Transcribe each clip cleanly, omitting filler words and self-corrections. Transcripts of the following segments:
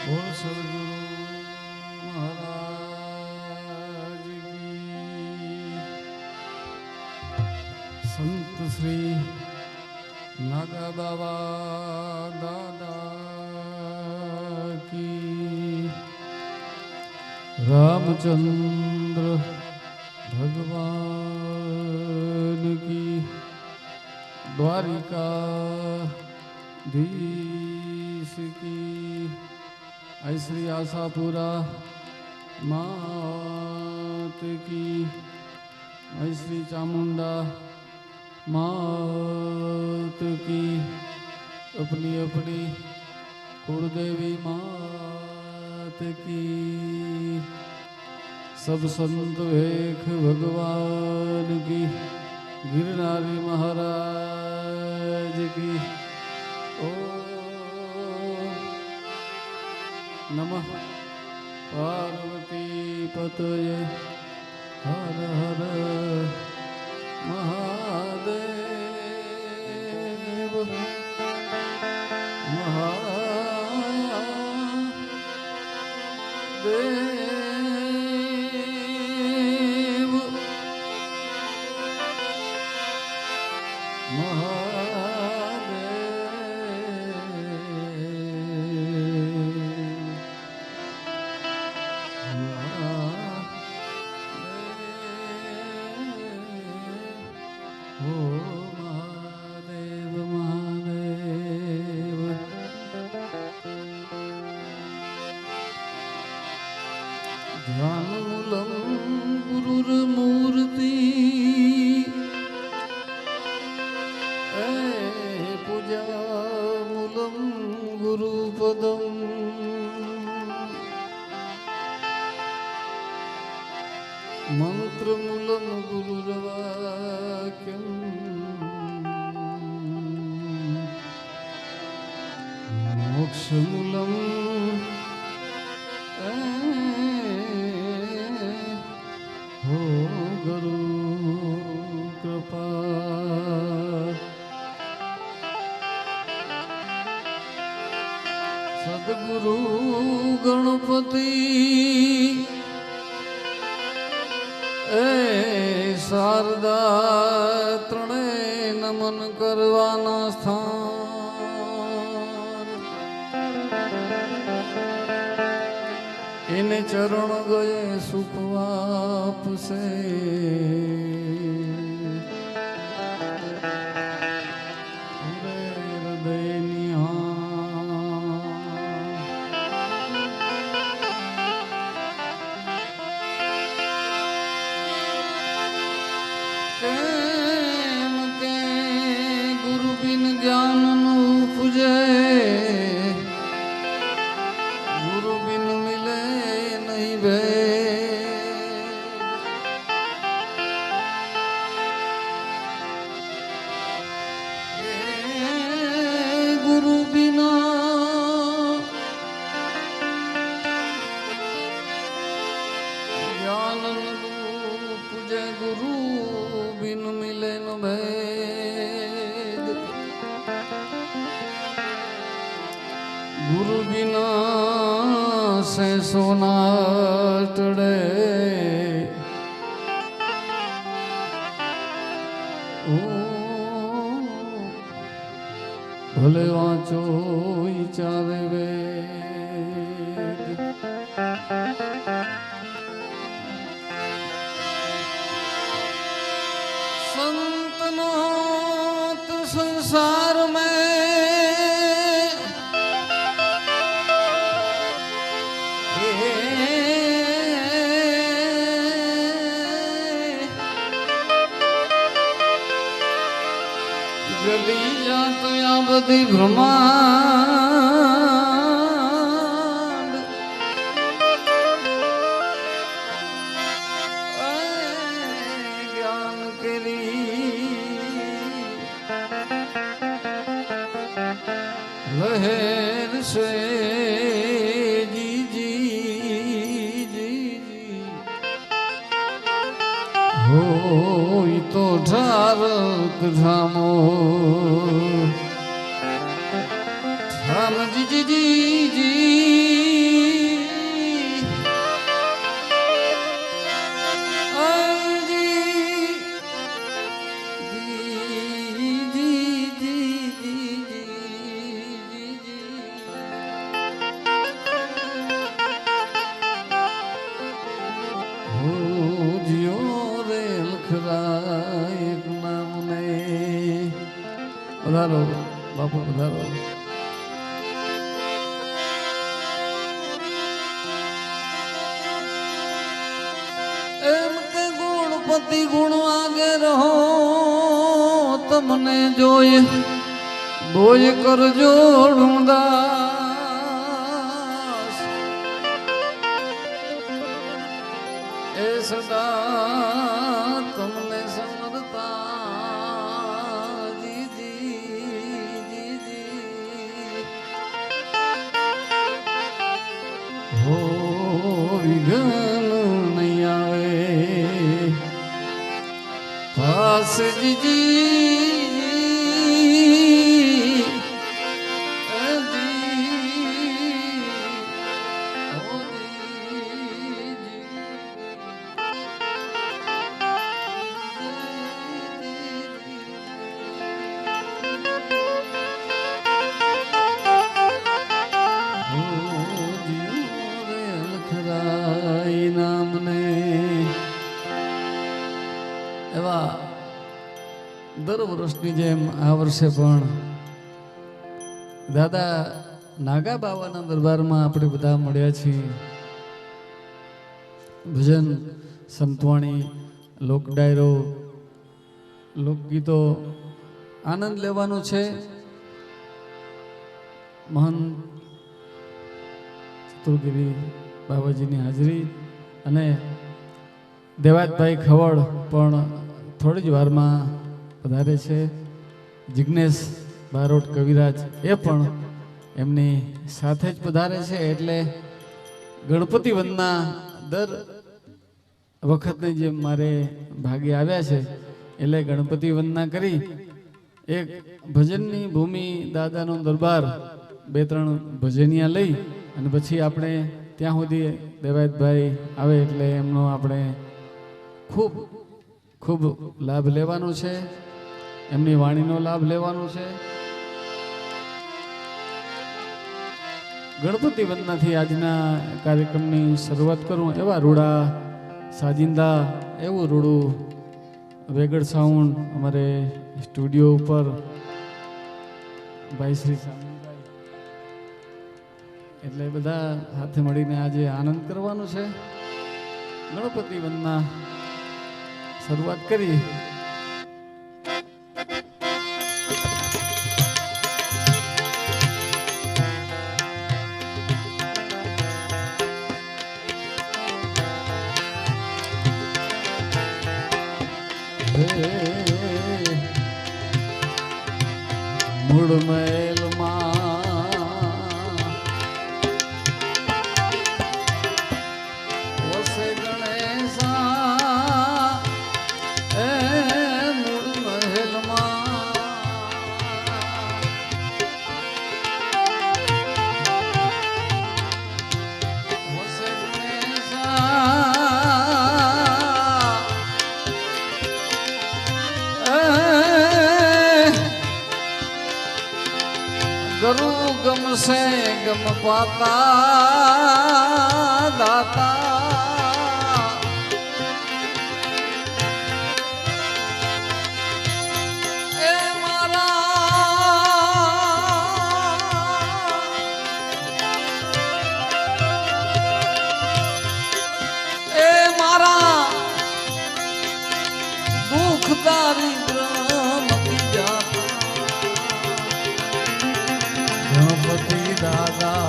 बोल सदगुरु महाराज की। संत श्री नागा बाबा दादा की। रामचंद्र भगवान की। द्वारिका धीश की। ऐ श्री आशापुरा मात की। ऐ श्री चामुंडा मात की। अपनी अपनी कुलदेवी मात की। सब संत वेख भगवान की। गिरनारी महाराज की। ओ नमः पार्वती पतये हर हर महादेव महादेव ध्यानमूलं गुरुर्मूर्ति पूजामूलं गुरुपदम् मंत्रमूलं गुरुर्वाक्यम् मोक्षमूलं हो गुरु कृपा। सद्गुरु गणपति शारदा त्रणेय नमन करवाना स्थान। इन्हें चरण गए सुख आपसे। हृदय केम के गुरु बिन ज्ञान न उपजे। गुरु बिन मिले नहीं भेद। गुरु बिना ज्ञान न उपजे। गुरु बिन मिले न भेद। गुरु बिना से सोना टड़े। भले वाचो चारे वेद। संतनाथ संसार में जली जात या बधी ब्रह्मांड। ज्ञान केरी लहर से जी जी जी जी होई तो ढारक ढामो। ढाम जी जी जी जी પધારો બાપુ પધારો. એમ કે ગુણપતિ ગુણ આગે રહો તમને જોઈ બોય કરજો દાસ એ સદા તમને સમરતા જીજી હો વિઘન નહીં આવે પાસ જીજી એવા દર વર્ષની જેમ આ વર્ષે પણ દાદા નાગા બાવાના દરબારમાં આપણે બધા મળ્યા છીએ. ભજન, સંતવાણી, લોક ડાયરો, લોકગીતો આનંદ લેવાનો છે. મહંત ચતુર્ગીરી બાબાજીની હાજરી અને દેવાતભાઈ ખવડ પણ થોડી જ વારમાં પધારે છે. જિજ્ઞેશ બારોટ કવિરાજ એ પણ એમની સાથે જ પધારે છે. એટલે ગણપતિ વંદના દર વખતની જેમ મારે ભાગે આવ્યા છે એટલે ગણપતિ વંદના કરી એક ભજનની ભૂમિ દાદાનો દરબાર 2-3 ભજનિયા લઈ અને પછી આપણે ત્યાં સુધી દેવાયતભાઈ આવે એટલે એમનો આપણે ખૂબ ખૂબ લાભ લેવાનો છે. એમની વાણીનો લાભ લેવાનો છે. ગણપતિ વંદનાથી આજના કાર્યક્રમની શરૂઆત કરું એવા રૂડા સાજિંદા એવું રૂડું વેગડ સાઉન્ડ અમારે સ્ટુડિયો ઉપર ભાઈ શ્રી સામંતભાઈ એટલે બધા સાથે મળીને આજે આનંદ કરવાનો છે. ગણપતિ વંદના શરૂઆત કરી. મૂળ મહેલમાં વસે ગણેશા એ મૂળ મહેલમાં વસે ગણેશા ગરુ ગમશે ગમ પાતા દાતા એ મારા દુઃખ તારી દાદા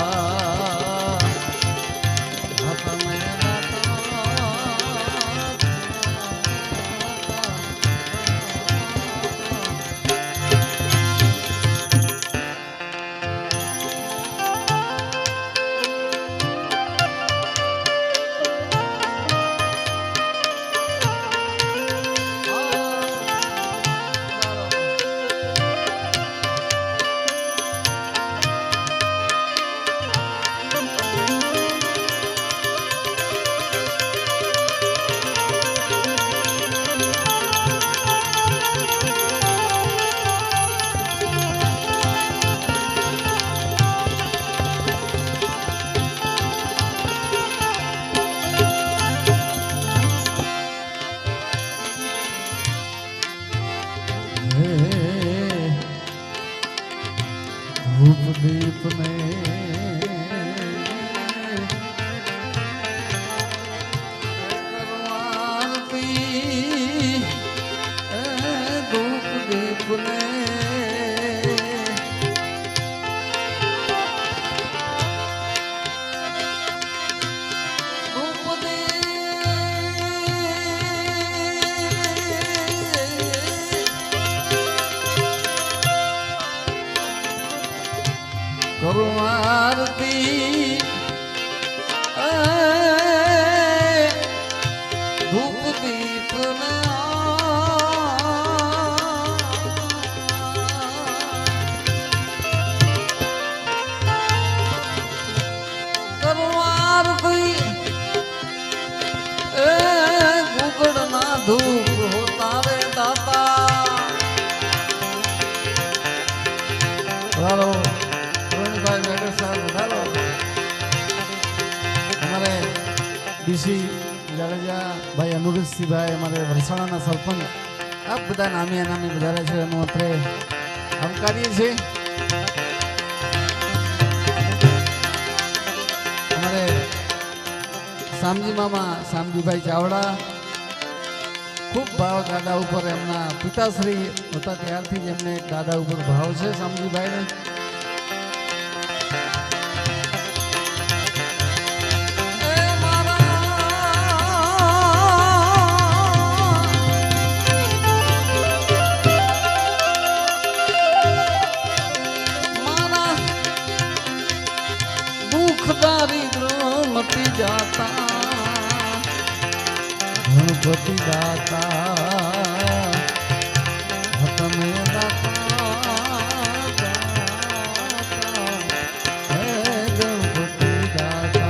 રવિસિંહ જાડેજા ભાઈ, અનુરુદ્ધસિંહભાઈ, અમારે વરસાણાના સરપંચ, આ બધા નામી અનામી વધારે છે એનું અત્રે આવકારીએ છીએ. અમારે શામજી મામા શામજીભાઈ ચાવડા, ખૂબ ભાવ દાદા ઉપર, એમના પિતાશ્રી હતા ત્યારથી જ એમને દાદા ઉપર ભાવ છે શામજીભાઈને. मटी जाता गणपति दाता हतमे दाता हे गणपति दाता.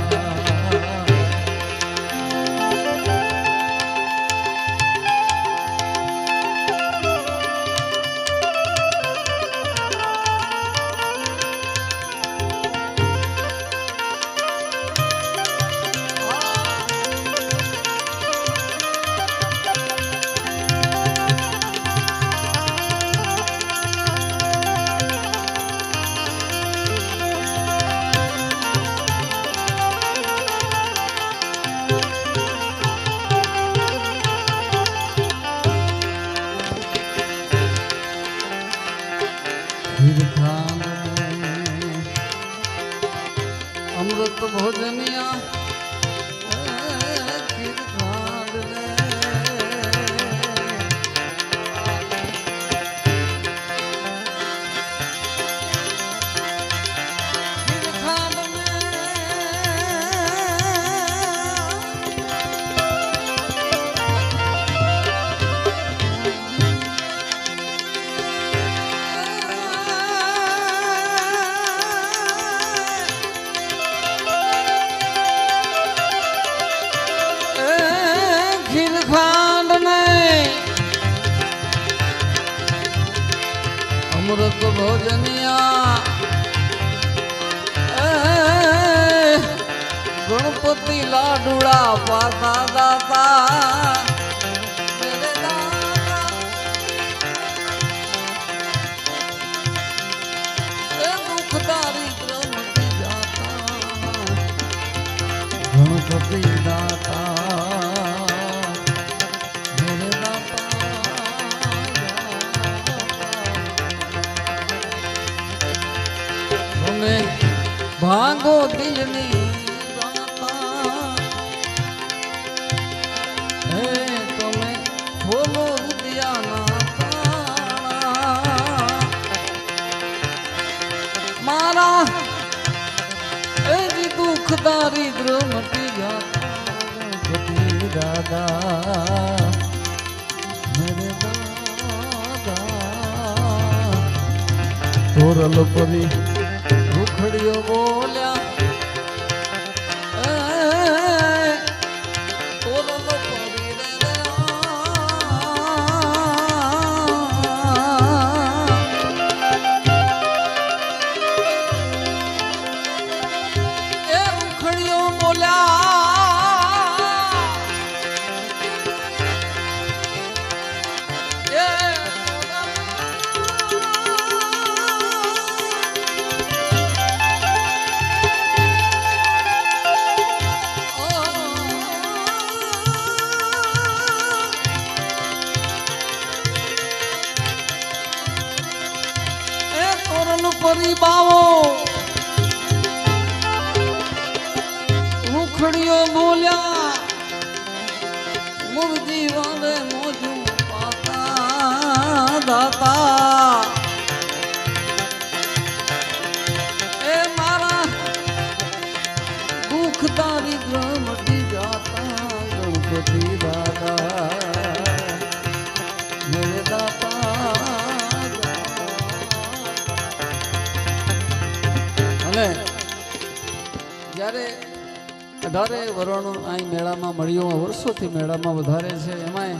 अमृत भोजनिया अमृत भोजनिया गणपति लाडूड़ा पाता दाता मेरे दाता दुख दारिद्र मिट जाता गणपति दाता भागो दिलनी दाता हे तुम्हें खोलो हृदया नाता मारा जी दुख दारिद्र मटी जाता गणपति दादा मेरे दादा तोरल परी रुखड़ियो बोल्या तोरल परी रे ए रुखड़ियो बोल्या परी बावो रुखड़ियो बोल्या मुर्दी वाले मोजू पाता दाता ए मारा दुख दारिद्र मटी जाता गणपति दादा मेरे दाता. જ્યારે 18 વરણ અહીં મેળામાં મળ્યો, વર્ષોથી મેળામાં વધારે છે, એમાંય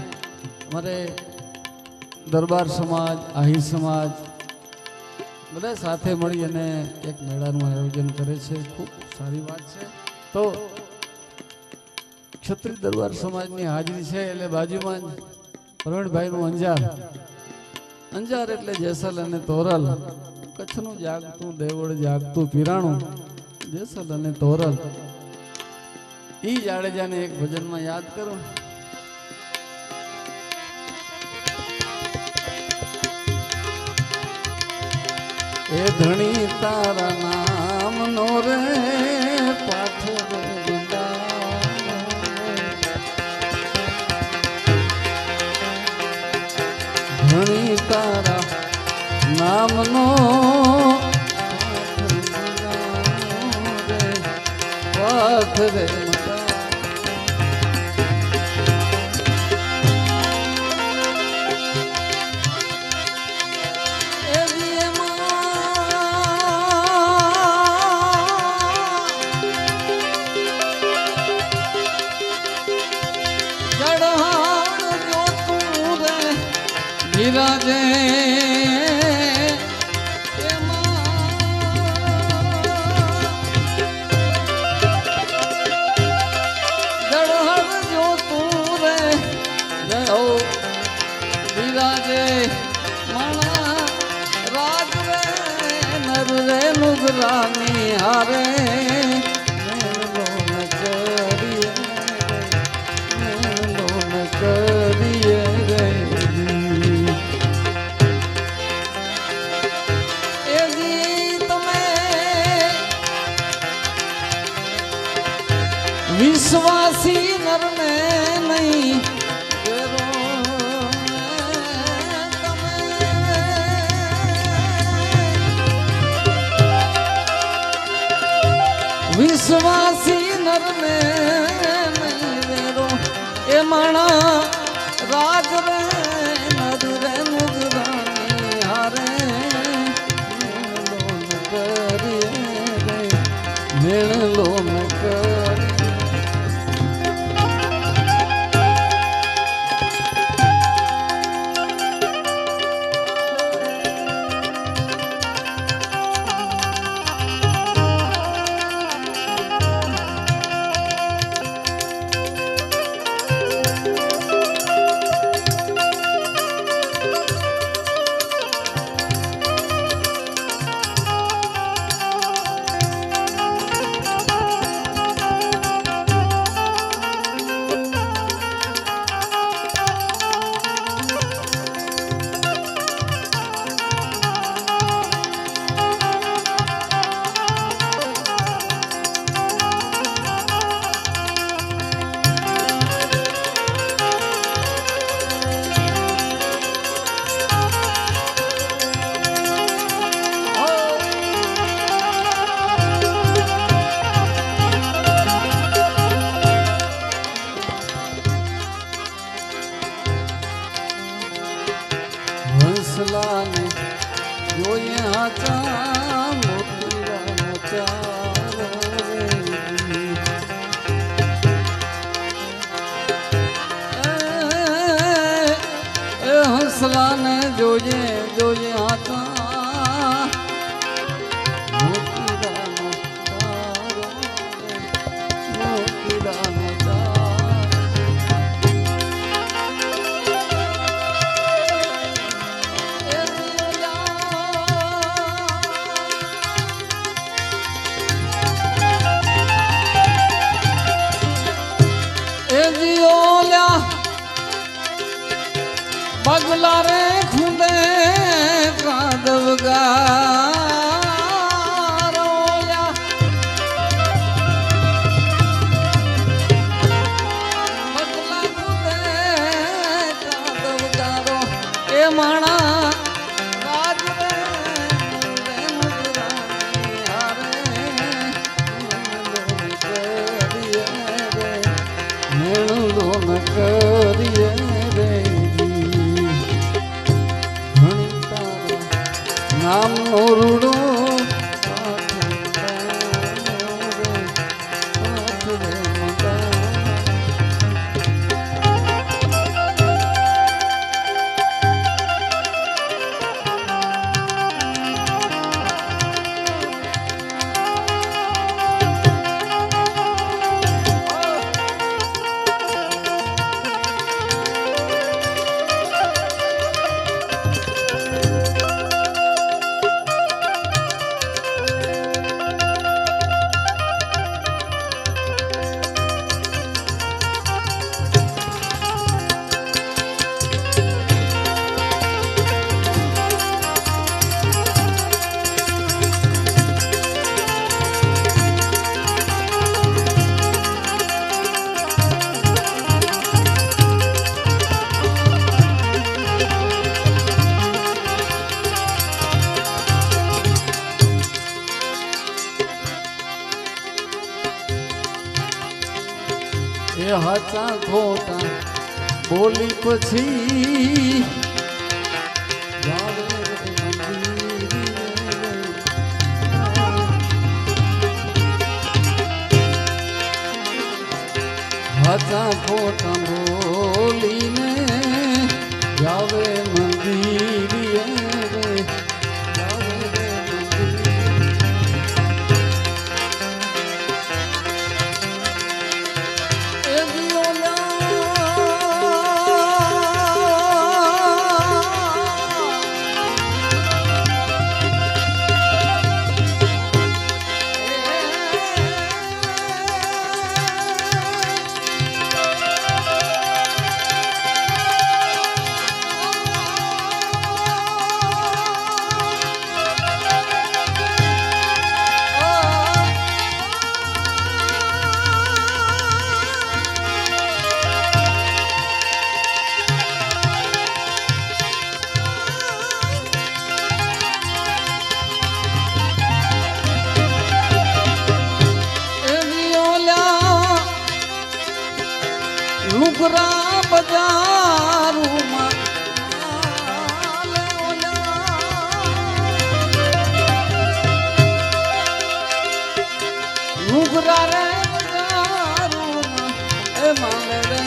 અમારે દરબાર સમાજ, આહિર સમાજ બધા સાથે મળી અને એક મેળાનું આયોજન કરે છે. ખૂબ સારી વાત છે. તો ક્ષત્રિય દરબાર સમાજની હાજરી છે એટલે બાજુમાં જ પ્રવીણભાઈનું અંજાર. અંજાર એટલે જેસલ અને તોરલ. કચ્છનું જાગતું દેવળ જાગતું પીરાણું જેસલ અને તોરલ. ઈ જાડેજાને એક ભજનમાં યાદ કરો. એ ધણી તારા નામ નો રે પાઠ રે ધણી તારા નામ નો પાઠ રે વિરાજે જળહળ જો તું રે જયો વિરાજે માણા રાજ રે નર રે નુગરાની હારે કરીએ રે વિશ્વાસી નરને નહીં વિશ્વાસી નરને નહીં વેરો એ માણા રાજ રે નર રે મુગરાની હારે મેળલો ન કરી હંસલાને જોઈએ હાચા મોતીરાનો ચારો રે હંસલાને જોઈએ જોઈએ હાચા મોતીરાનો ચારો મોતીરાનો ચારો પગલા રે ખુંદે કાદવ ગારોયા પગલા ખુંદે કાદવ ગારો એ માણા રાજ રે મુગરાની હારે મેળલો ન કરીએ રે નામ નો રૂડો એ હાચા ખોટા બોલી પછી જાવે મંદિરે. હાચા ખોટા બોલીને જાવે મંદિરે. લુગરા બજારમાં લુગરા રે બજારમાં એ માલે રે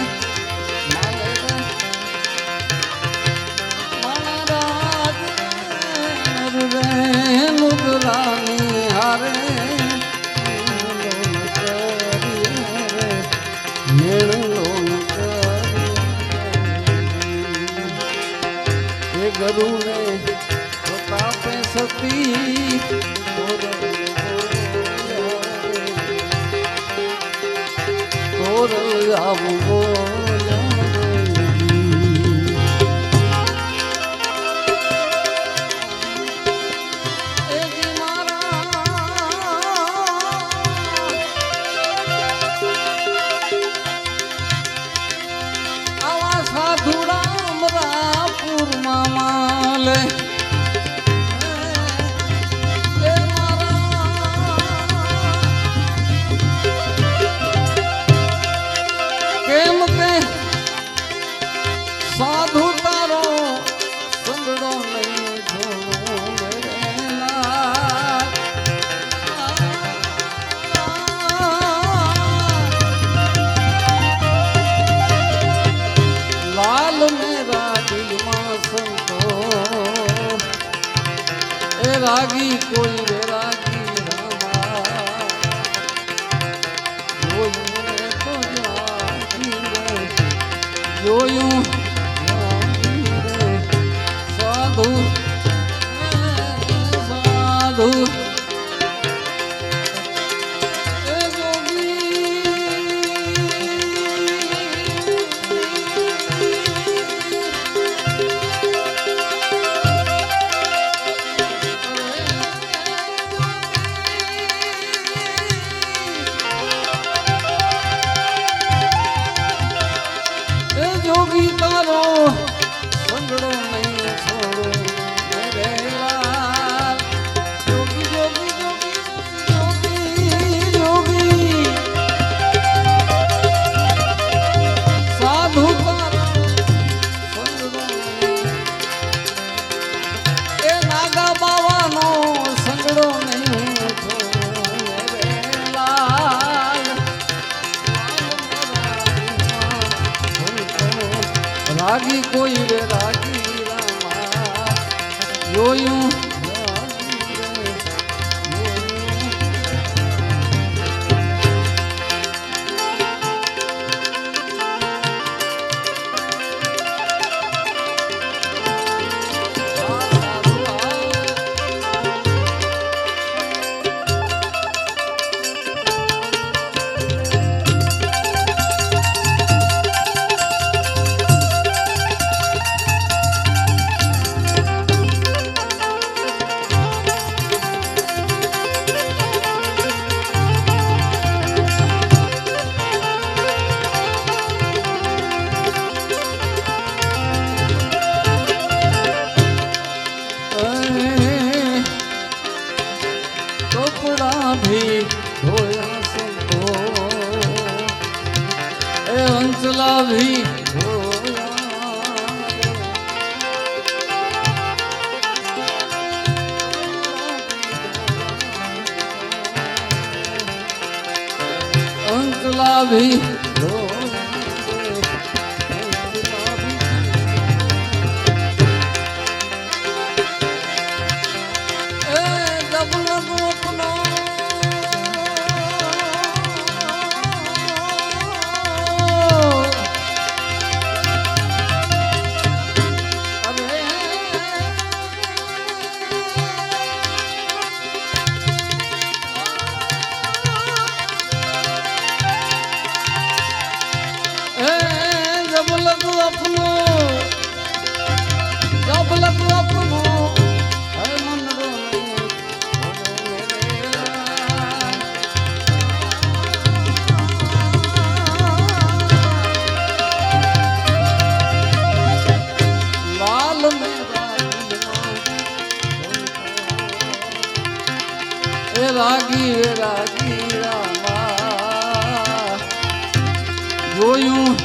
મારા રે લુગરાની હારે ગરુને પ્રતાપે સતી તોરલ આવું આવા સાધુડા મરાપુર મામાલે કેમ કે સાધુ તારો સંગડો નહીં છોડો લાલ મેરા દિલમાં સંતો એ રાગી કોઈ રે રાગી રામા જોયું ને તો જાગી રે જોયું રે સાધુ સાધુ જોગી તારો સંગડો નહીં છોડો રે લાલ. જોગી જોગી જોગી જોગી સાધુ તારો સંગડો એ નાગા બાવાનો સંગડો નહીં છોડો રે લાલ. રાગી કોઈ રે રાગી રામા જોયું ઓટલા ભી રાગી રાગી રામા જોયું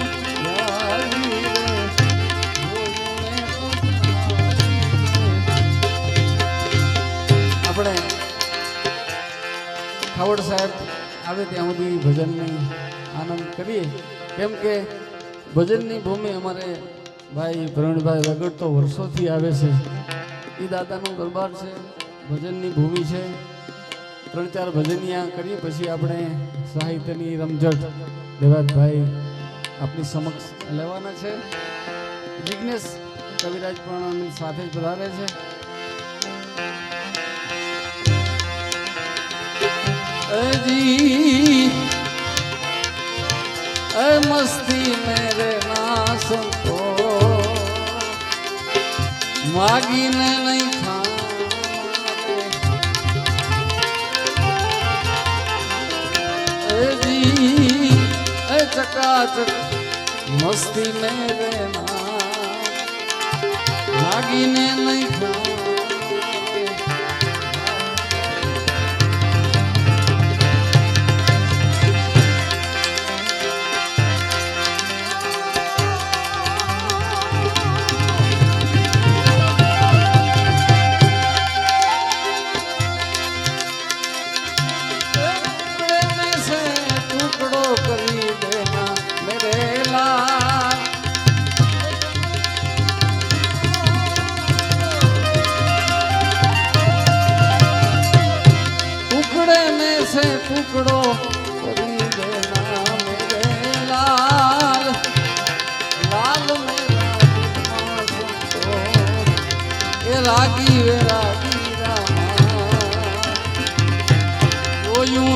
આપણે ખાવડ સાહેબ આવે ત્યાં સુધી ભજનની આનંદ કરીએ કેમ કે ભજનની ભૂમિ અમારે ભાઈ પ્રવીણભાઈ વગડ તો વર્ષોથી આવે છે એ દાદાનો દરબાર છે ભજનની ભૂમિ છે 3-4 ભજનિયા કરીએ પછી આપણે સાહિત્યની રમઝટ દેવાતભાઈ આપની સમક્ષ લેવાના છે જિગ્નેશ કવિરાજ પણ સાથે જ પધારે છે जी मस्ती मेरे नास को मागीने नहीं खाते जी चकाचक मस्ती मेरे नास मागीने नहीं खाते टुकड़ो करी देना मेरे लाल लाल मेरा ये रागी वे रागी रामा वो यूं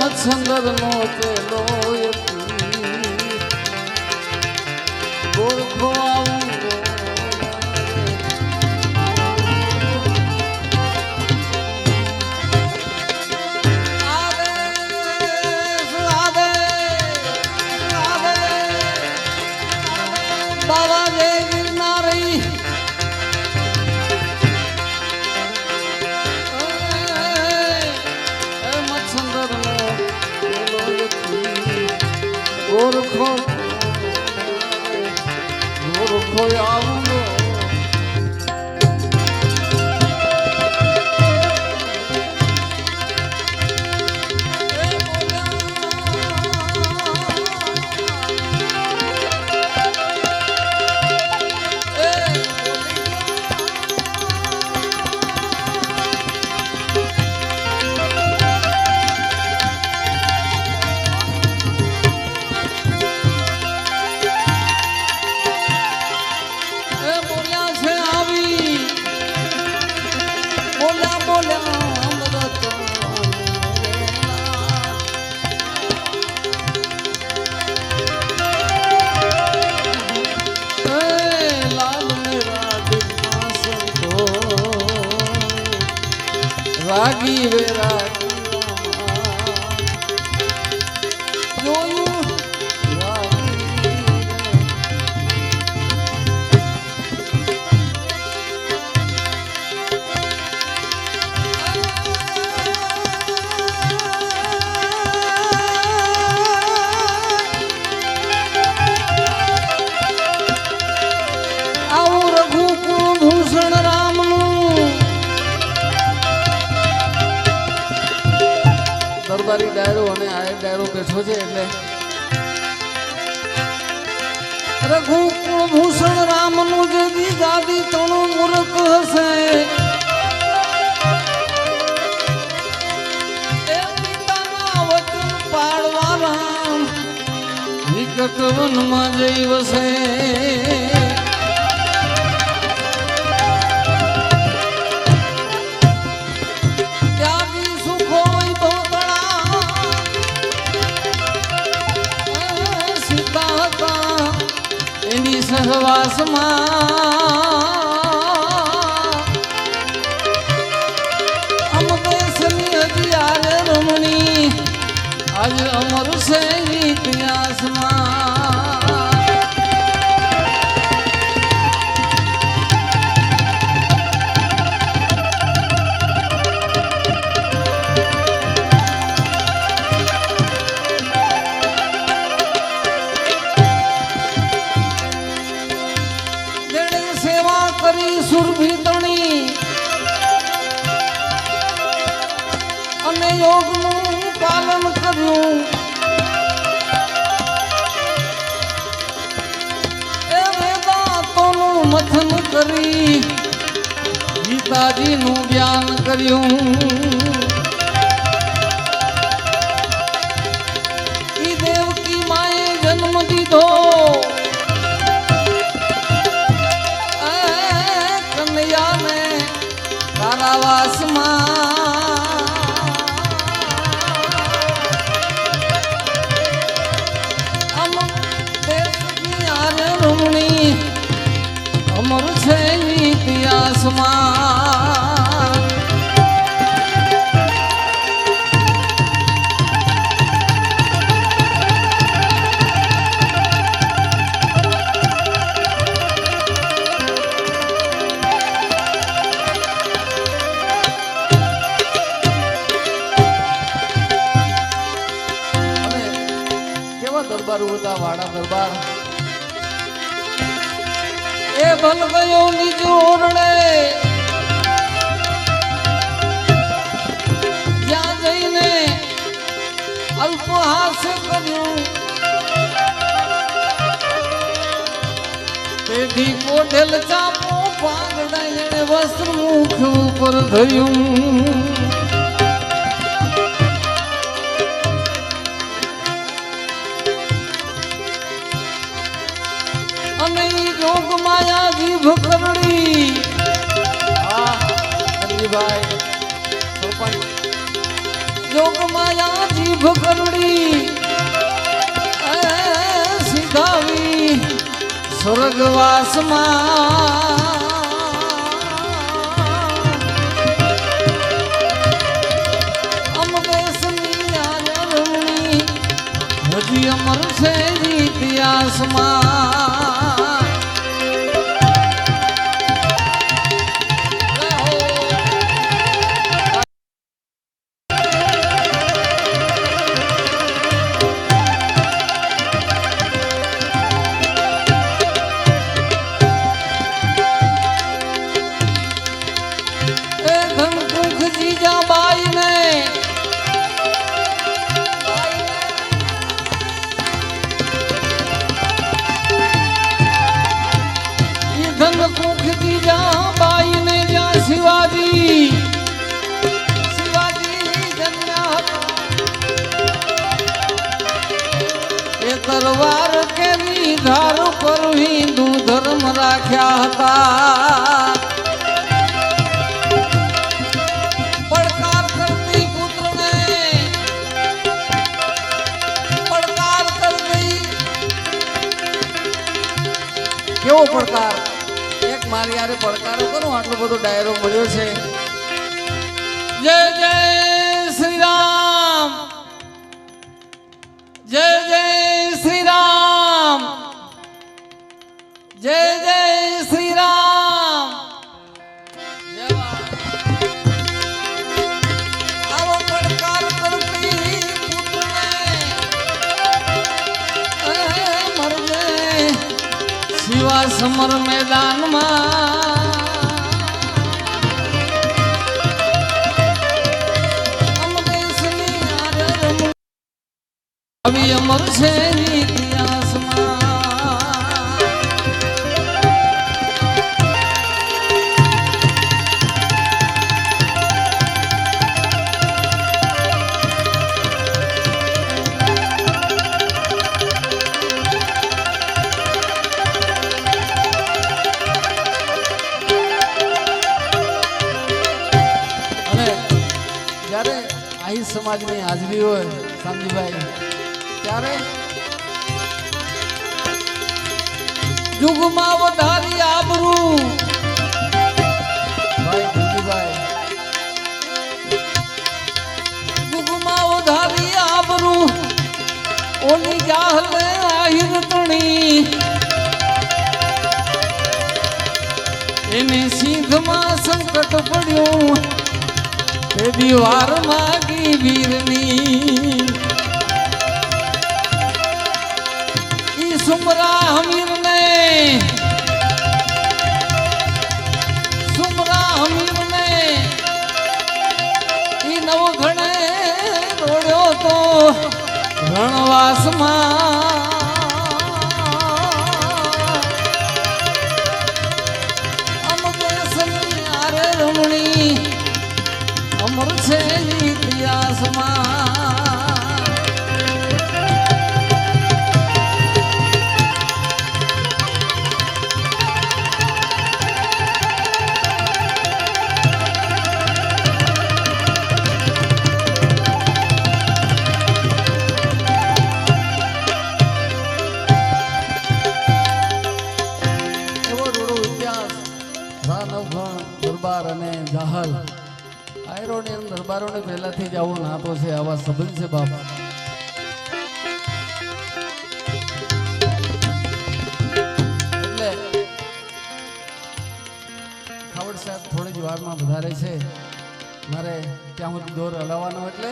मत्संगर मोते लोयती गोरखो आऊंगो बाबा जे गिरनारी ગોરખો ગોરખો આવનો રાગી વે રાગી જોયું આવું રઘુકુળ ભૂષણ દરબારી ડાયરો અને આ ડાયરો બેઠો છે એટલે રઘુકુળ ભૂષણ રામનું જે દી ગાદી તણું મૂર્ખ હશે એ પિતાના વચન પાળવા રામ વિકટ વનમાં જઈ વસે સહવાસમાં અમ દેશની હજી રમણી આજ અમર છે ઇતિહાસમાં સુરભીતણી અને યોગનું પાલન કર્યું એ વેદાંતોનું મથન કરી ગીતાજીનું જ્ઞાન કર્યું ઈ દેવકી માએ જન્મ દીધો અમર છે ઇતિહાસમાં દરબારો હતા વાડા દરબાર એ ભલ ગયો નિજ ઓરડે જ્યાં જઈને અલ્પહાસ કર્યું તેથી કોઠેલ ચાપો પાઘડા એને વસ્ત્ર મુખ ઉપર ધર્યું અને જોગ માયા જીભ કરડી ભાઈ જોગ માયા જીભ કરડી સીધાવી સ્વર્ગવાસમાં અમદેશની આરણી હજી અમર છે ઇતિહાસમાં તલવાર કેરી ધાર પર હિન્દુ ધર્મ રાખ્યા હતા પડકાર કરતી પુત્રને પડકાર કરતી કેવો પડકાર એક મારી યારે પડકારો કરું આટલો બધો ડાયરો મળ્યો છે જય જય શ્રી રામ જય જય શ્રી રામ જય જય શ્રી રામ આવો પડકાર કરતી પુત્રને મરજે શિવા સમર મેદાનમાં આવી અમર છે ઇતિહાસમાં અને જ્યારે આહી સમાજની હાજરી હોય શામજીભાઈ ત્યારે યુગમાં વધારી આબરૂ ભાઈ ભૂજીભાઈ યુગમાં વધારી આબરૂ ઓની જાહલે આહિર તણી એને સિંધમાં સંકટ પડ્યું તે દીવાર માગી વીરની સુમરા હમીર ને ઈ નવ ઘણે રોડ્યો તો રણવાસમાં અમ દેશની આરે રમણી અમર છે ઇતિહાસમાં દરબાર અને જાહલ આયરોની દરબારોને પહેલાથી જ આવો નાતો છે આવા સંબંધ છે બાપ એટલે ખાવડ સાહેબ થોડી જ વારમાં વધારે છે મારે ત્યાં સુધી દોર હલાવવાનો એટલે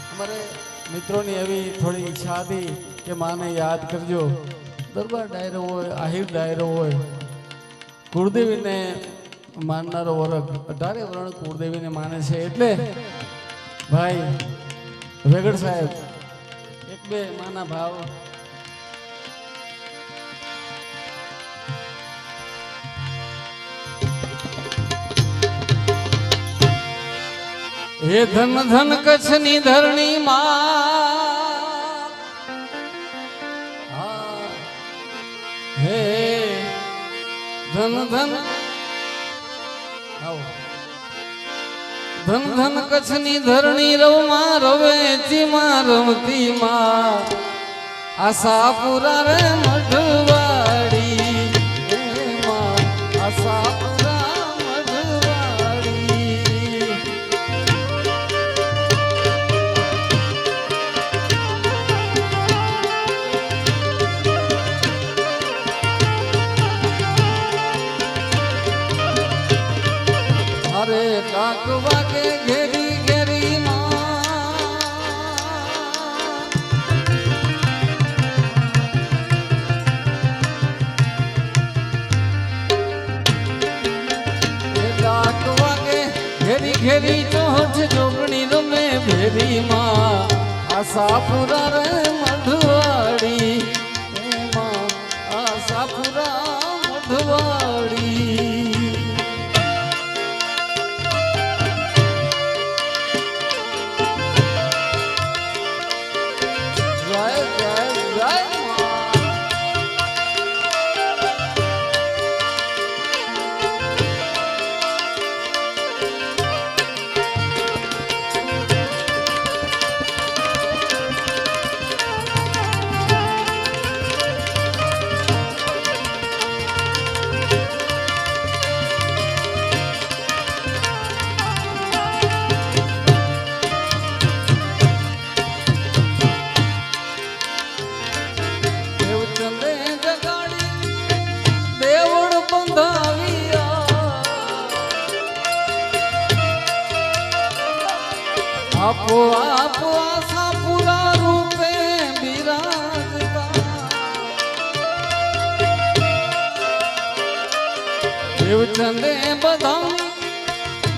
અમારે મિત્રોની એવી થોડી ઈચ્છા હતી કે માને યાદ કરજો દરબાર ડાયરો હોય આહિર ડાયરો હોય કુળદેવીને માનનારો વર્ગ 18 વર્ણ કુળદેવીને માને છે એટલે ભાઈ વેગડ સાહેબ એક બે માના ભાવ હે ધન ધન કચ્છની ધરણી માં હે ધન ધન ધન ધન કચ્છની ધરણી રવમાં રવેચીમાં રમતી માં આશાપુરા રે મઢવાડી આશાપુરા મઢવાડી અરે ડાક વાગે ઘેરી ઘેરી ડાક વાગે ઘેરી ઘેરી ચોહટ જોગણી રમે ભેરી માં આશાપુરા રે મઢવાડી આશાપુરા મઢવાડી જય જય આપો આપો આશાપુરા રૂપે બિરાજતા દેવચંદે બધા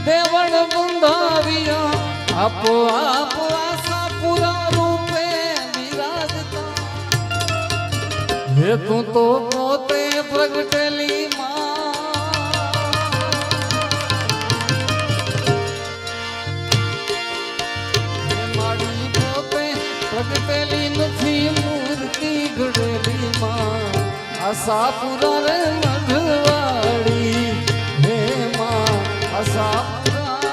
દેવળ બંધાવ્યા આપો આપો આશાપુરા રૂપે બિરાજતા હે તું તો પોતે પ્રગટેલી પ્રગટેલી નથી મૂર્તિ ઘડેલી માં આશાપુરા રે મઢવાડી હે માં આશાપુરા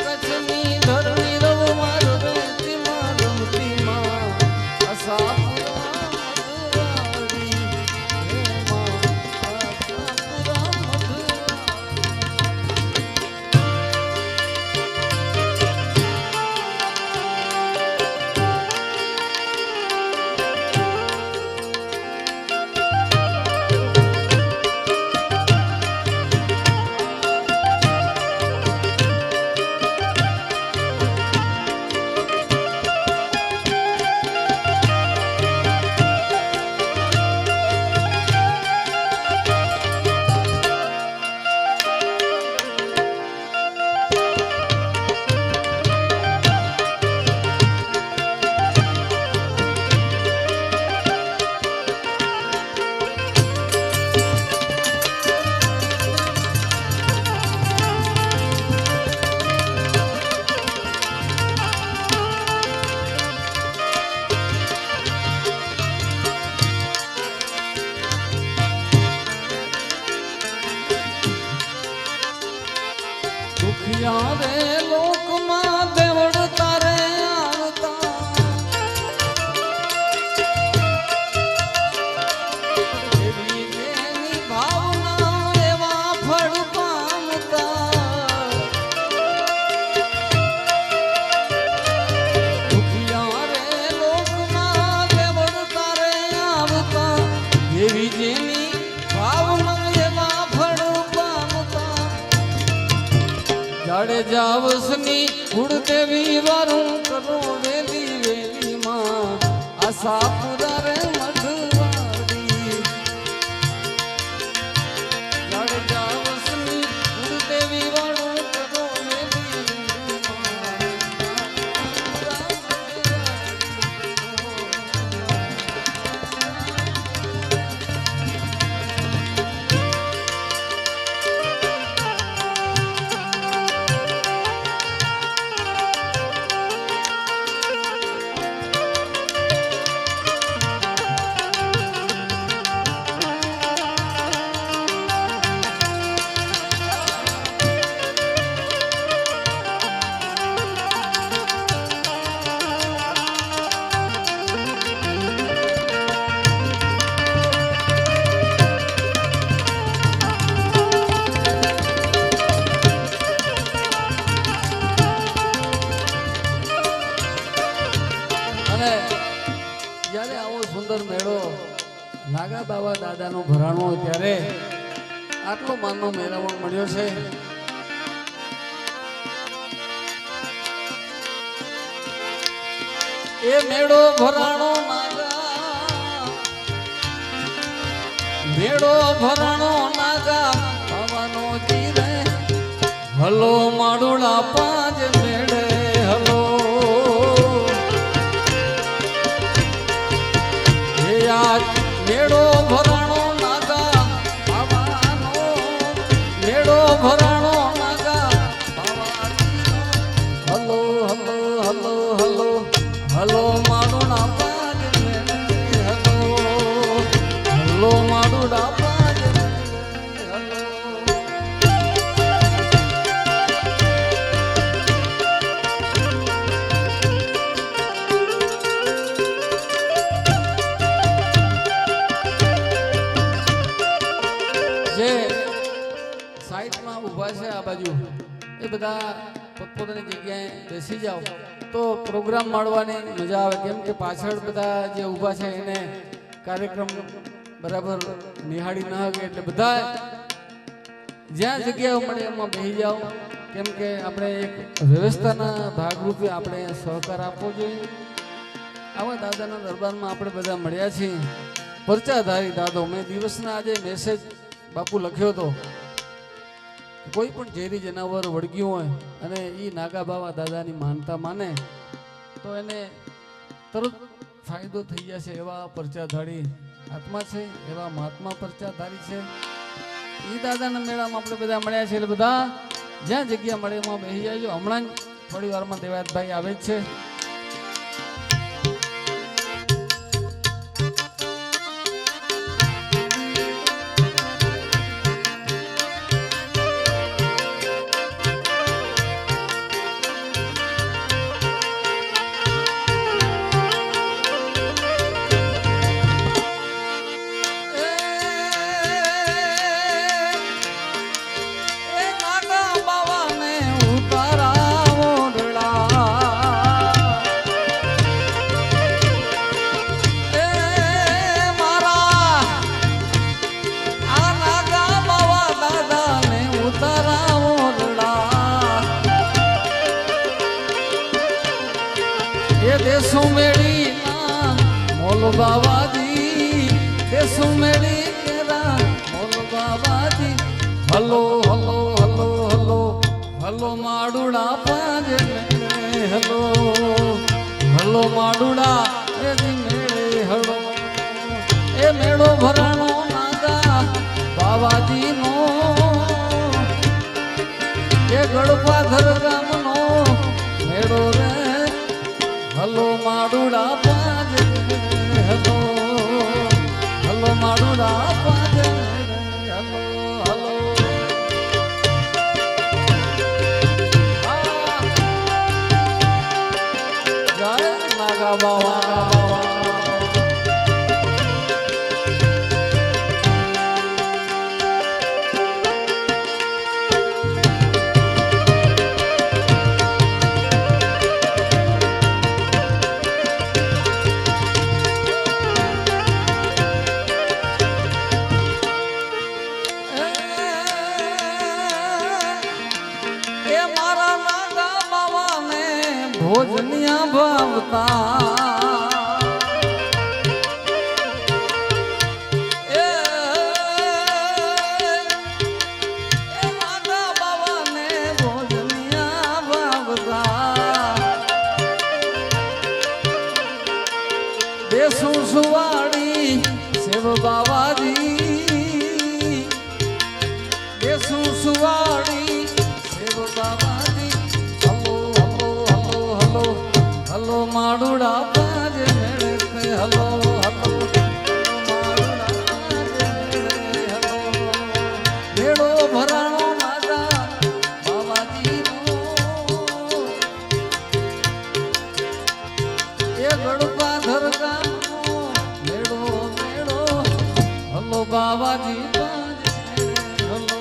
કચ્છની ધરણી રવ મારો રેતી માં રમતી માં આશાપુરા મઢવાડી હે માં આશાપુરા મઢવાડી દુખિયા રે લોકમાં દેવડ તારે આવતા એવી જેની ભાવના એવા ફળ પામતા દુખિયા રે લોકમાં દેવડ તારે આવતા એવી જેની ભાવના એવા ફળ પામતા જાડેજા વસની કુળદેવી વારું કરો વેલી વેલી માં આશાપુરા રે મઢવાડી જાડેજા વસની કુળદેવી વારું કરો વેલી વેલી માં આશાપુરા અને જ્યારે આવો સુંદર મેળો નાગા બાબા દાદાનો ભરાણો ત્યારે આટલો માનનો મેળાવણ મળ્યો છે. એ મેળો ભરાણો નાગા મેળો ભરાણો નાગા બાબાનો જીરે હલો માડુડા પાંચ મેળે હલો મેળો ભરાણો નાગા બાવાનો મેળો ભરાણો નાગા બાવાનો હલો હલો હલો હલો હલો મારું ના પાજ હલો હલો મારું ના પાજ હલો જે સાઈડમાં ઊભા છે આ બાજુ એ બધા પોતપોતાની જગ્યાએ બેસી જાઓ તો પ્રોગ્રામ મળવાની મજા આવે, કેમ કે પાછળ બધા જે ઊભા છે એને કાર્યક્રમ બરાબર નિહાળી ન શકે, એટલે બધા જ્યાં જગ્યાઓ મળે એમાં બેસી જાઓ. કેમ કે આપણે એક વ્યવસ્થાના ભાગરૂપે આપણે સહકાર આપવો જોઈએ. આવા દાદાના દરબારમાં આપણે બધા મળ્યા છીએ. પરચાધારી દાદો, મેં દિવસના આજે મેસેજ બાપુ લખ્યો હતો. કોઈ પણ ઝેરી જનાવર વળગ્યું હોય અને એ નાગા બાવા દાદાની માનતા માને તો એને તરત ફાયદો થઈ જશે. એવા પરચાધારી આત્મા છે, એવા મહાત્મા પરચાધારી છે. એ દાદાના મેળામાં આપણે બધા મળ્યા છે એટલે બધા જ્યાં જગ્યા મળે એમાં બેસી જાય. હમણાં જ થોડી વારમાં દેવાયતભાઈ આવે જ છે. બાવાજી દેસુ મેળી કેરા મોલ બાવાજી હલો હલો હલો હલો હલો માડુડા પાંજે હલો હલો માડુડા એ મેળે હલો એ મેળો ભરાણો નાગા બાવાજી નો એ ગળપાધર ગામનો મેળો રે હલો માડુડા પાંજે હલો હલો માડુડા પાંજે હલો હલો જય નાગા બાવા. ભોજનિયા ભાવતા એ માતા બાવાને ભોજનિયા ભાવતા દેસુ સુવાડી શિવ બાવાજી દેસુ સુવાડી શિવ બાવાજી હલો માડુડા પાંજે મેળે હલો હલો માડુડા પાંજે હલો મેળો ભરાણો નાગા બાવાજી એ ગળપાધર ગામનો મેળો મેળો હલો બાવાજી પાંજે હલો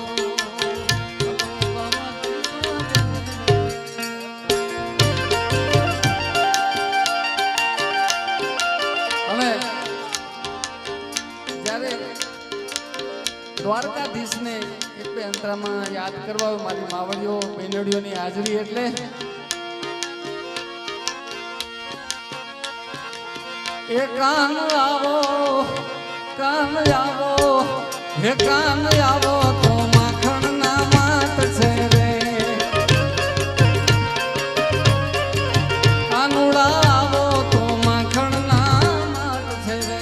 દ્વારકાધીશને એક બે અંતરામાં યાદ કરવા મારી માવડીઓ બેનડીઓની હાજરી એટલે એ કાન આવો હે કાન આવો તો માખણ ના માત છે રે કાનુડા આવો તો માખણ ના માત છે રે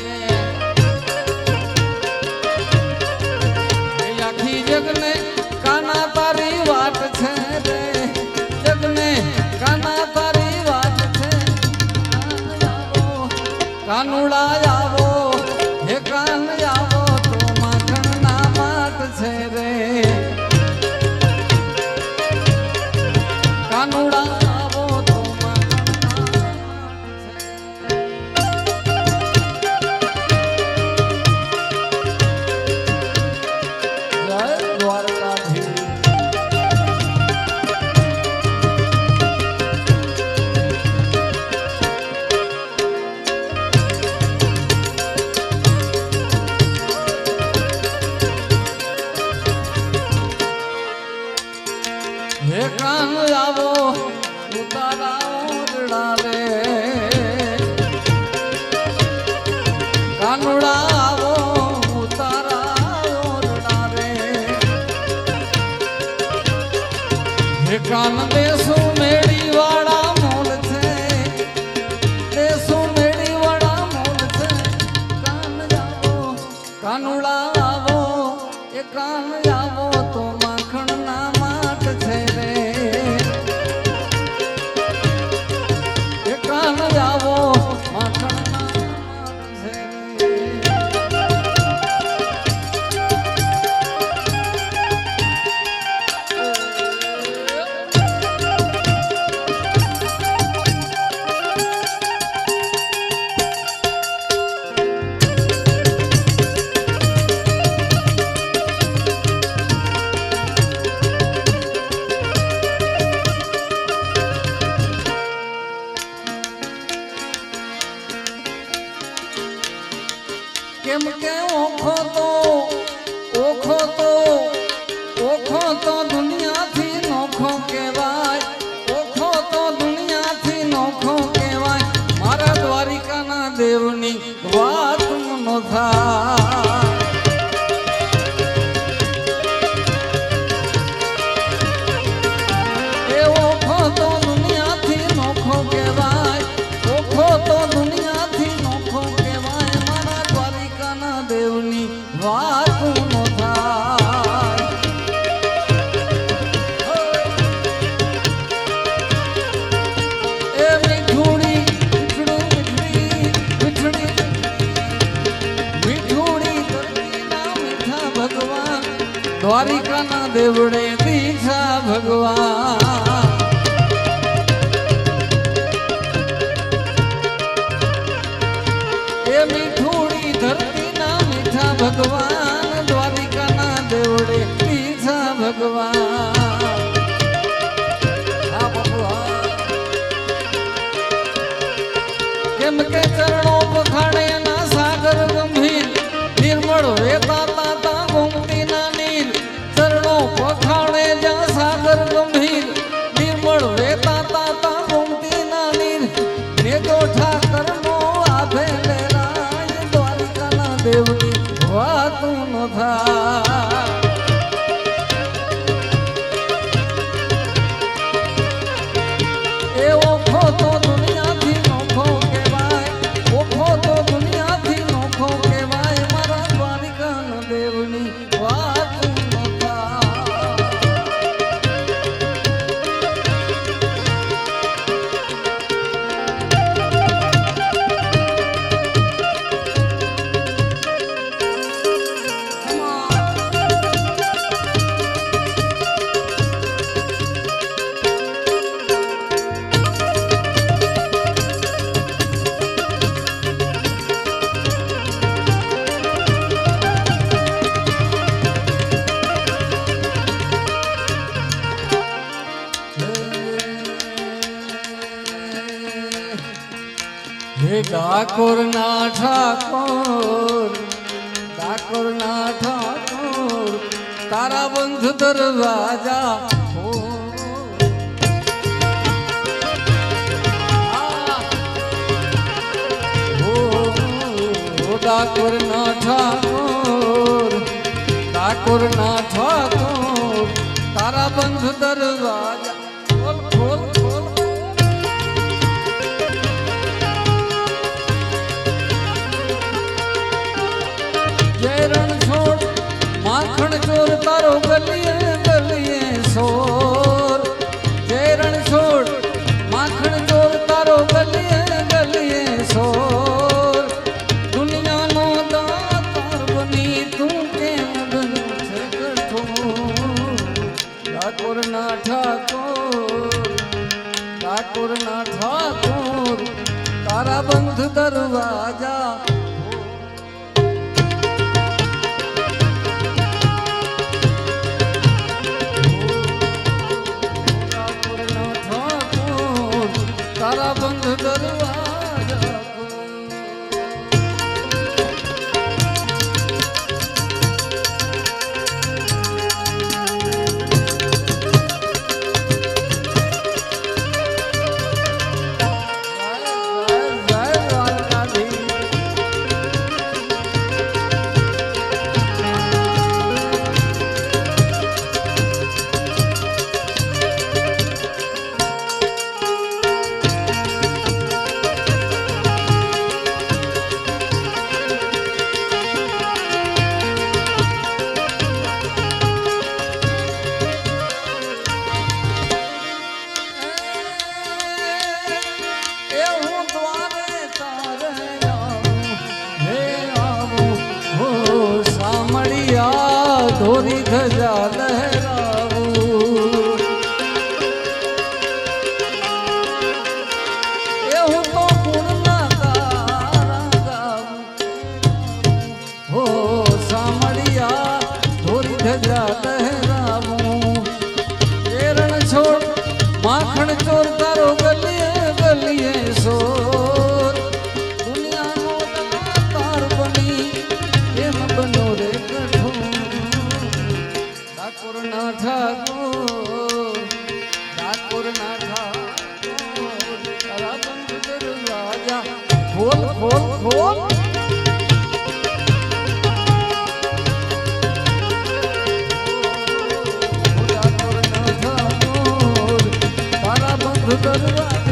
જગને કાના તારી વાત છે રે જગને કાના તારી વાત છે કાનુડા આવો હે કાન આવો તો માખણ ના માત છે રે કાનુડા આવો તો માખણ ના માત છે. દ્વારકાધીશ હે કાન આવો ઉતારા ઓરડા રે કાનુડા આવો ઉતારા ઓરડા રે હે કાન દેશો મેળી વાળા મોલ છે દેશો મેળી વાળા મોલ છે કાન જાવો કાનુડા આવો એ કાન આવો તો માખણ ના માટ છે રે એ કાન આવો માખણ ના માટ છે કેમ કે ઓખો તો દુનિયાથી નોખો કહેવાય ઓખો તો દુનિયાથી નોખો કહેવાય મારા દ્વારિકાના દેવની વાત નો થાય એ ઓખો તો દુનિયાથી નોખો કહેવાય ઓખો તો દુનિયાથી નોખો કહેવાય મારા દ્વારિકાના દેવની વાત નો થાય એ મીઠુડી મીઠુડી ધરતીના મીઠા ભગવાન દ્વારિકાના દેવડે દીઠા ભગવાન એ મીઠુડી ધરતીના મીઠા ભગવાન દ્વારિકાના દેવડે દીઠા ભગવાન હા બાપુ હા કેમ કે ચરણો પખાડે ના સાગર ગંભીર નિર્મળ વેતા તાતા ગોમતી ના નીર ચરણો પખાડે જ્યાં સાગર ગંભીર નિર્મળ વેતા તાતા ગોમતી ના નીર ને ગોઠા કરનો આભે લેરાય દ્વારિકાના દેવની વાતું ન થાય એ ઓખો તો દુનિયાથી નોખો કહેવાય ઓખો તો દુનિયાથી નોખો કહેવાય મારા દ્વારિકાના દેવની વાત ન થાય હે ડાકોર ના ઠાકોર તારા બંધ દરવાજા ડાકોર ના ઠાકોર તારા બંધ દરવાજા ખોલ ખોલ ખોલ જય રણછોડ માખણ ચોર તારો ગલીએ ગલીએ સોર જય રણછોડ માખણ ચોર તારો ગલીએ ગલીએ સોર દુનિયાનો દાતાર બની તું કેમ બન્યો છે કઠોર ઠાકોર ના ઠાકોર તારા બંધ દરવાજા તારા બંધ દરવાજા ધોરી ધજા લહેરાવું એવું તો ગુણના તારા ગાવું હો સામળિયા ધોરી ધજા લહેરાવું એરણ છોડ માખણ ચોર તારો ગલીએ ગલીએ સોર દુનિયાનો તાર બની એમ બનો રે કઠોર ડાકોરના ઠાકોર ડાકોરના ઠાકોર તારા બંધ દરવાજા ખોલ ખોલ ખોલ ડાકોરના ઠાકોર તારા બંધ દરવાજા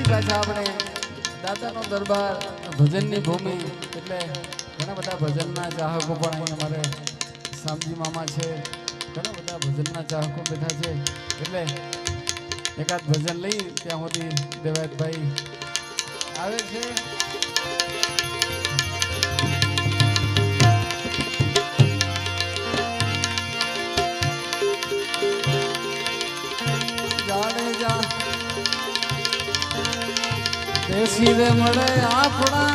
પાછા આપણે દાદાનો દરબાર ભજનની ભૂમિ એટલે ઘણા બધા ભજનના ચાહકો પણ અહીં અમારે શામજી મામા છે ઘણા બધા ભજનના ચાહકો બેઠા છે એટલે એકાદ ભજન લઈ ત્યાં સુધી દેવાયતભાઈ આવે છે જાડેજા દેશી રે મળે આપણા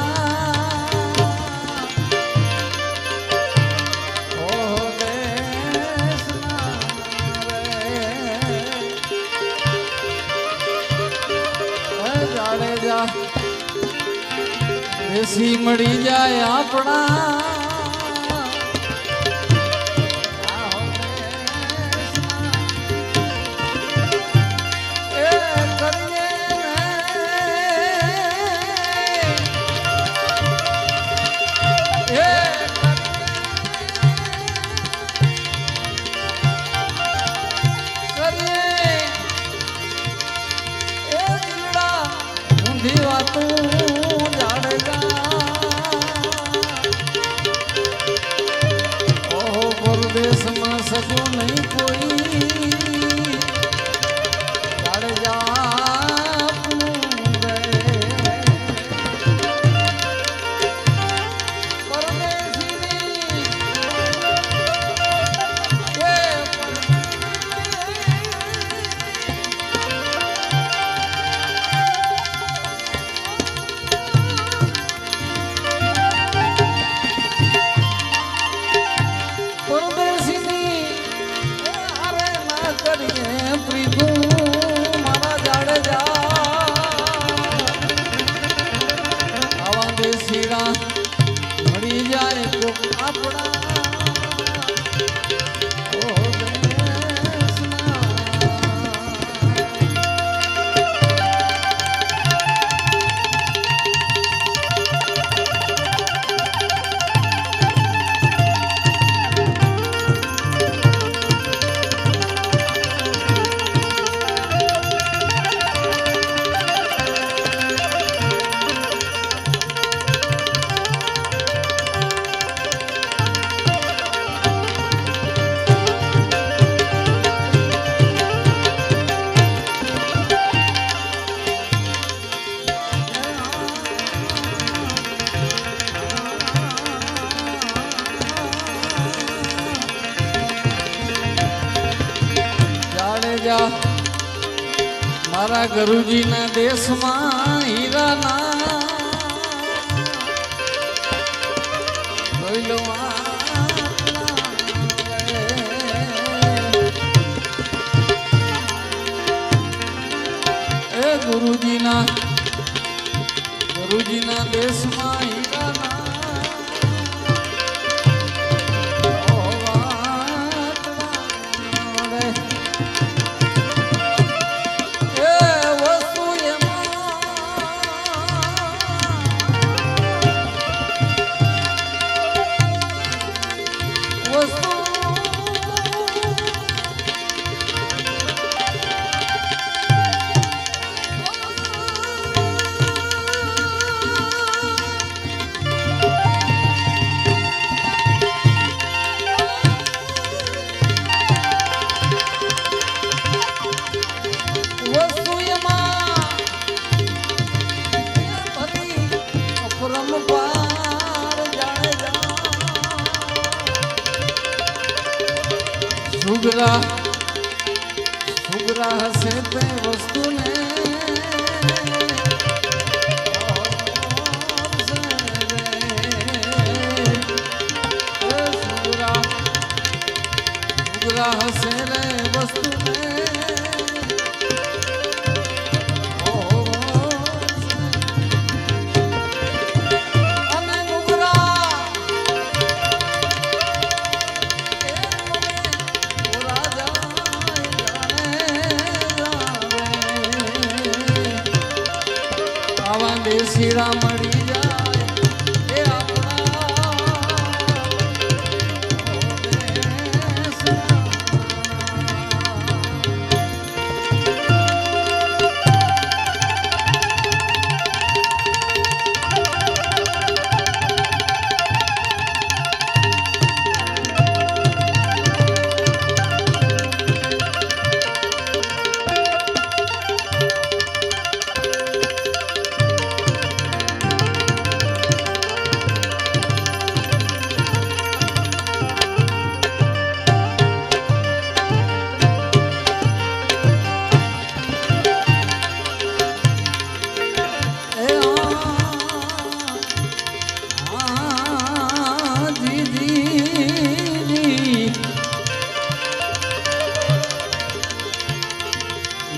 ઓહો દેશના રે જાડેજા દેશી મળી જાય આપણા દેશમાં સજો નહીં કોઈ જા મારા ગુરુજીના દેશમાં હીરાના ગુરુજીના દેશમાં હીરાના સુગરા હશે તે વસ્તુને સુગરા હશે રે વસ્તુને દેશીડા મળી જાય એ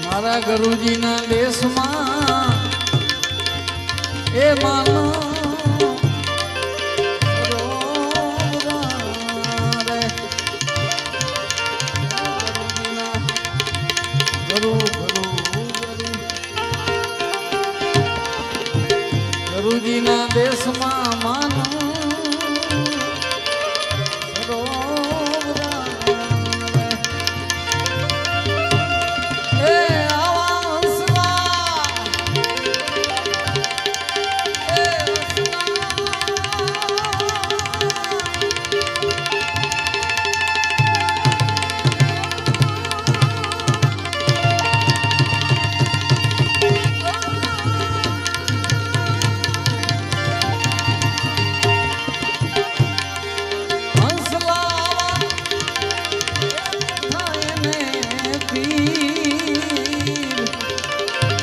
મારા ગુરુજીના દેશમાં એ માનો ગુરુજીના દેશમાં માનો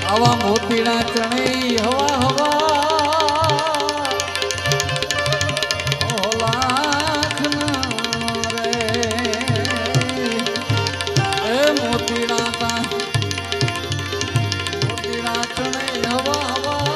આવા મોતીના ચણે હવા હવા લાખ રે એ મોતીના ચણે હવા હવા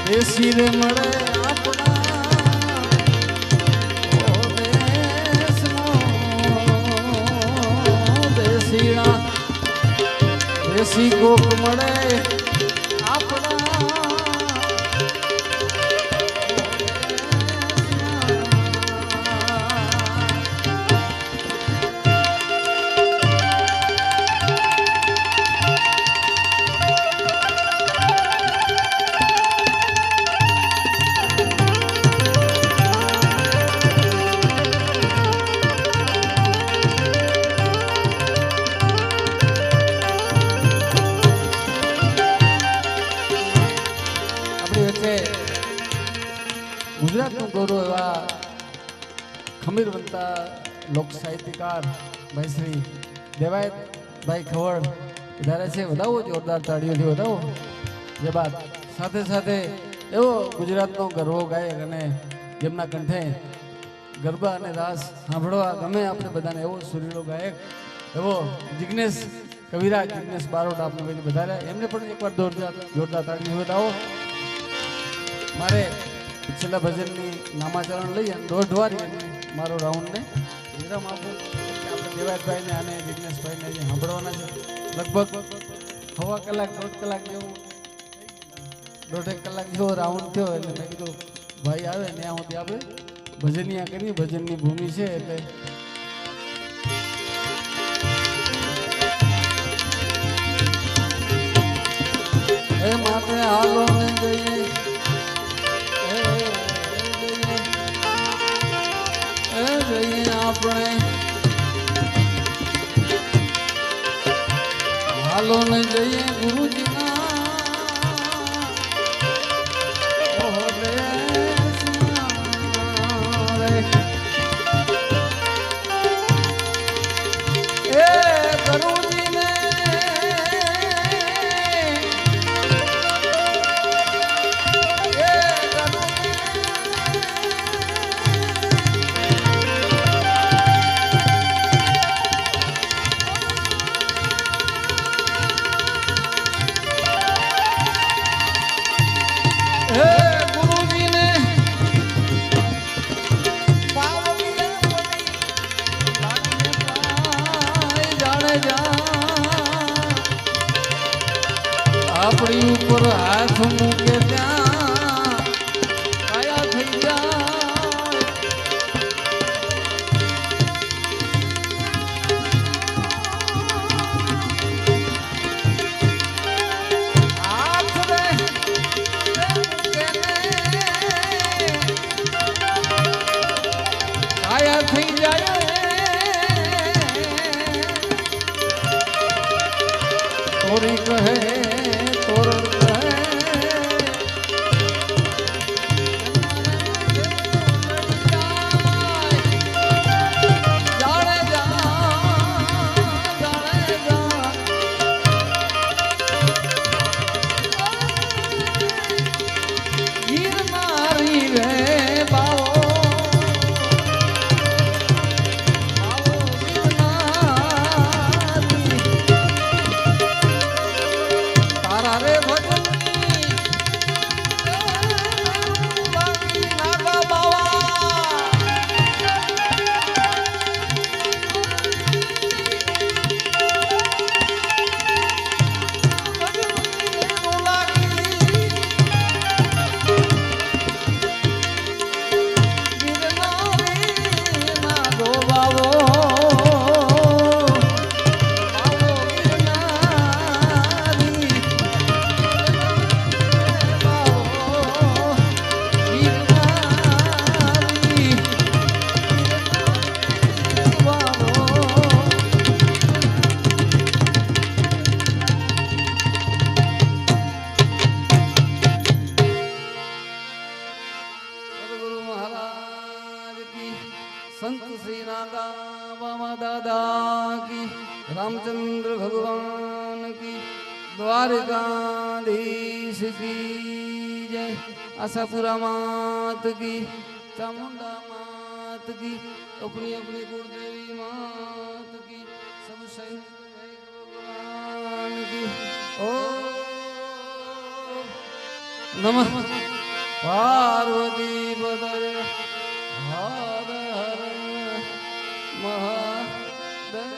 દેશી રે મળે આપણા દેશી કોક મળે આપણા એવા ખમીર બનતા લોક સાહિત્યકાર ભાઈ શ્રી દેવાયતભાઈ ખવડ વધારે છે. વધાવો, જોરદાર તાળીઓથી વધાવો. જે બાદ સાથે સાથે એવો ગુજરાતનો ગરવો ગાયક અને જેમના કંઠે ગરબા અને રાસ સાંભળવા ગમે આપણે બધાને એવો સુરીલો ગાયક એવો જિગ્નેશ કવિરાજ, જિગ્નેશ બારોટ આપણે બધી વધારે એમને પણ એકવાર જોરદાર તાળી વધાવો. મારે છેલ્લા ભજનની નામાચરણ લઈ અને દોઢ વાર મારો રાઉન્ડને વિરામ આપું. આપણે દેવાયતભાઈને અને જિગ્નેશભાઈને અહીંયા સાંભળવાના છે. લગભગ સવા કલાક, દોઢ કલાક જેવું, દોઢેક કલાક જેવો રાઉન્ડ થયો એટલે મેં કીધું ભાઈ આવે ત્યાં સુધી આપણે ભજનિયા કરીએ. ભજનની ભૂમિ છે એટલે એ માથે હાલો ને જઈએ, જઈએ આપણે હાલો ને જઈએ ગુરુજીના આપણી ઉપર હાથ મૂકે ત્યાં કાયા થઈ જાય. હાથ રે કાયા થઈ જાય. તોરી કહે संत श्री नागा बाबा दादा की, रामचंद्र भगवान की, द्वारकाधीश की जय, आशापुरा मात की, चामुंडा मात की, अपनी अपनी गुरुदेवी मात की, सब संत भगवान की। ओ नमः पार्वती पदरे हर हर महादेव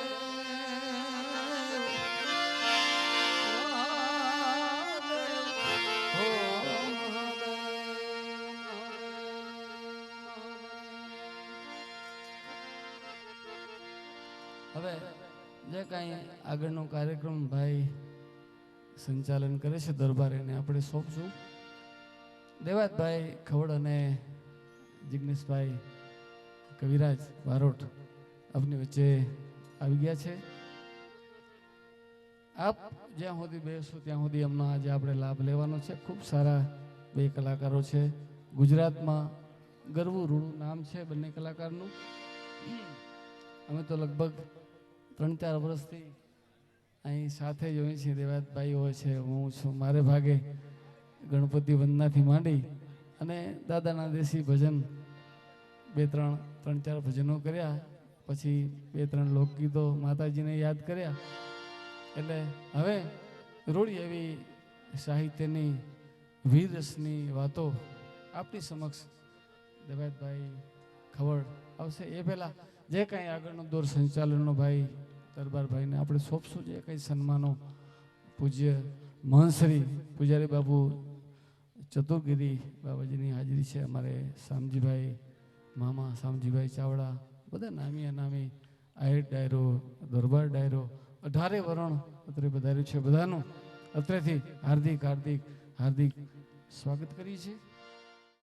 हो હવે જે કાંઈ આગળનો કાર્યક્રમ ભાઈ સંચાલન કરે છે દરબાર એને આપણે સોંપશું. દેવાતભાઈ ખવડ અને જિગ્નેશભાઈ કવિરાજ બારોટ આપની વચ્ચે આવી ગયા છે. આપ જ્યાં સુધી બેસો ત્યાં સુધી એમનો આજે આપણે લાભ લેવાનો છે. ખૂબ સારા બે કલાકારો છે ગુજરાતમાં ગરવું રૂડું નામ છે બંને કલાકારનું. અમે તો લગભગ 3-4 વર્ષથી અહીં સાથે જ હોઈએ છીએ. દેવાતભાઈ હોય છે, હું છું, મારે ભાગે ગણપતિ વંદનાથી માંડી અને દાદાના દેશી ભજન 3-4 ભજનો કર્યા, પછી 2-3 લોકગીતો માતાજીને યાદ કર્યા. એટલે હવે રોડી એવી સાહિત્યની વીરરસની વાતો આપણી સમક્ષ દેવાતભાઈ ખવડ આવશે. એ પહેલાં જે કાંઈ આગળનો દોર સંચાલનનો ભાઈ દરબારભાઈને આપણે સોંપશું. જે કંઈ સન્માનો પૂજ્ય મહંશ્રી પૂજારી બાપુ ચતુર્ગીરી બાબાજીની હાજરી છે. અમારે શામજીભાઈ મામા શામજીભાઈ ચાવડા, બધા નામી અનામી, આહિર ડાયરો, દરબાર ડાયરો, 18 વરણ અત્રે પધાર્યું છે. બધાનું અત્રેથી હાર્દિક હાર્દિક હાર્દિક સ્વાગત કરીએ છીએ.